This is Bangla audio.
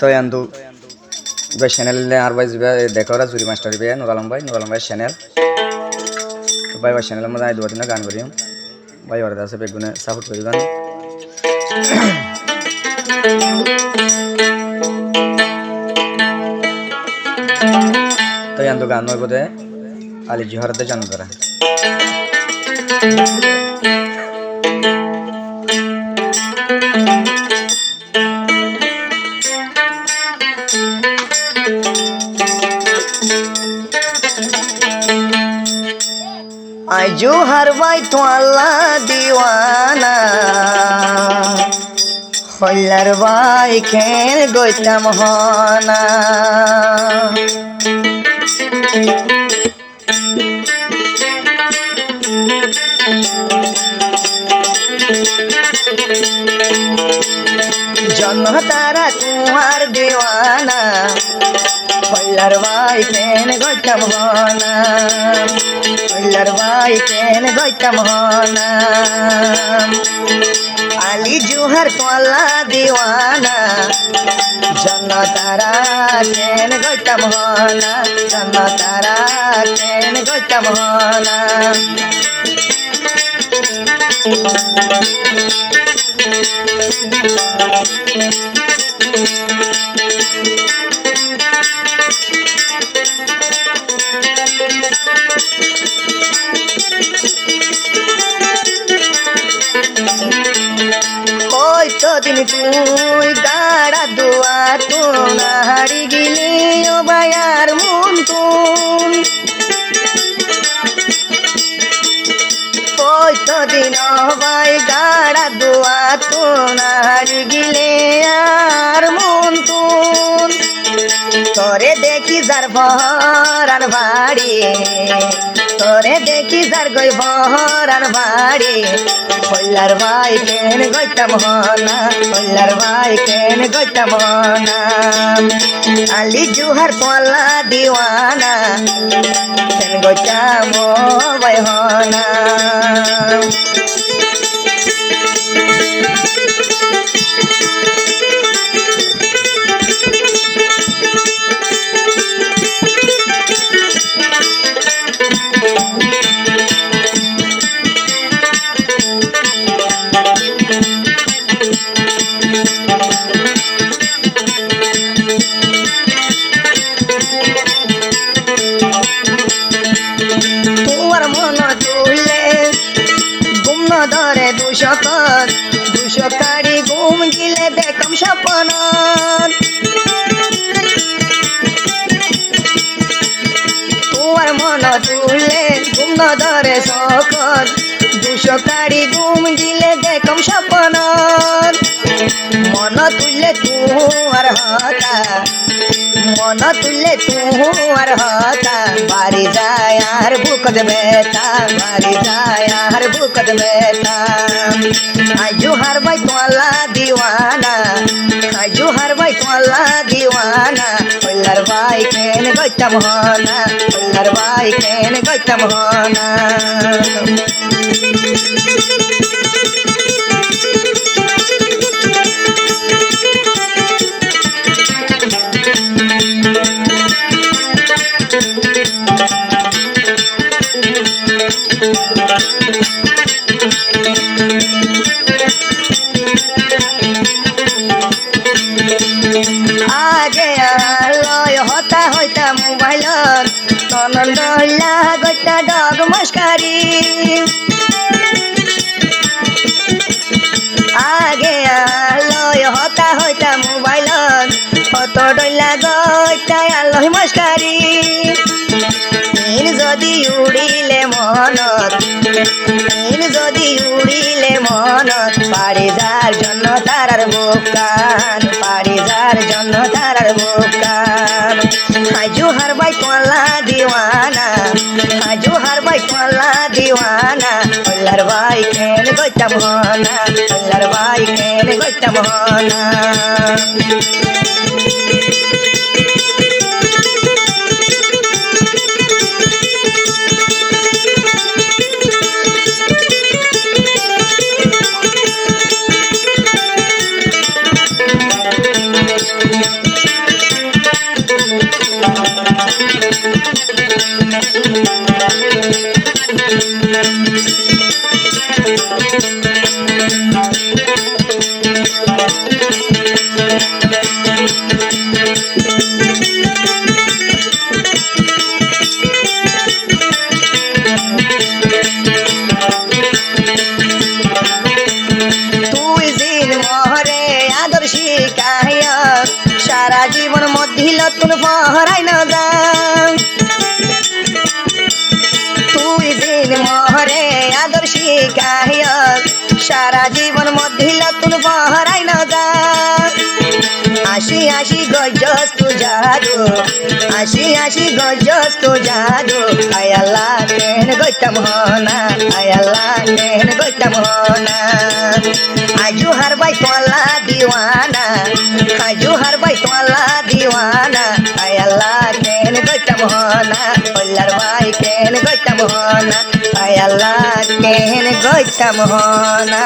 তো আন্দু চ্যানেল আর ভাই দেখো জুরি মাস্টার নুরালম ভাই চ্যানেল তো ভাই চ্যানেলের মধ্যে দু দিন গান করি ভাই ওরা আছে বেগুনে সাপোর্ট করি গান তো আন্দু গান বোধে আলি জিহরতে জানো তারা आजू हर भाई तो अल्लाह दीवाना हल्लर भाई खेल गोतम होना जन्म तारा कुमार दीवाना हल्लर भाई खेल गोतम होना हल्लर भाई खेल गोतम होना आली जुहर तो अल्लाह दीवाना जन्न तारा खेल गोतम होना जन्न तारा खेल गोतम होना दिन तुई गाड़ा दुआ तू नारी गिली ओ बायार मुन तुम तो दिन भाई गाड़ा दुआ तू नारी गिले यार मुन तुम तोरे देखी जार भरान भाड़ी तोरे देखी जार गई भरान भाड़ी हल्लर भाई केन गोतम होना हल्लर भाई केन गोतम होना आली जुहर तोला दीवाना केन गोतम भाई होना ধরে দুশো কাড়ি ঘুম গিলে দেখম স্বপ্ন তোমার মন তুললে ঘুম ধরে সকল দুশো কাড়ি ঘুম গিলে দেখম স্বপ্ন মন তুললে তোমার হতা মন তুললে তোমার হতা বাড়ি যায় আর বুকত বেতা বাড়ি যায় আর বুকত বেতা आजू हर भाई तोला दीवाना आजू हर भाई तोला दीवाना हल्लर भाई केन गोतम होना हल्लर भाई केन गोतम होना आगे लय होता होता मोबाइल तनंद गोता डग मस्कारी आगे लय होता होता मोबाइल कत डला गोता आलय मस्कारी যদি উড়িলে মনত যদি উড়িলে মনত পাড়ি যার জন্য তারার বুকান পাড়ি যার জন্য তারার বুকান আজু হর ভাই তোলা দিওয়ানা আজু হর ভাই তোলা দিওয়ানা হল্লার ভাই কেন গোতম হোনা হল্লার ভাই কেন গোতম হোনা তুই দিন মহরে আদর শিখায় সারা জীবন মধ্যিল তুন পহরাই না যা তুই দিন মহরে আদর শিখায় সারা জীবন মধ্যিল তুন পহরাই না যা আশি আশি গজস তু জাদু আশি আশি গজস তু জাদু আয়াল্লা কেন গইতাম হনা আয়াল্লা কেন গইতাম হনা আজু হার বাই তোলা দিওয়ানা আজু হার বাই তোলা দিওয়ানা আয়াল্লা কেন গইতাম হনা ওল্লার বাই কেন গইতাম হনা আয়াল্লা কেন গইতাম হনা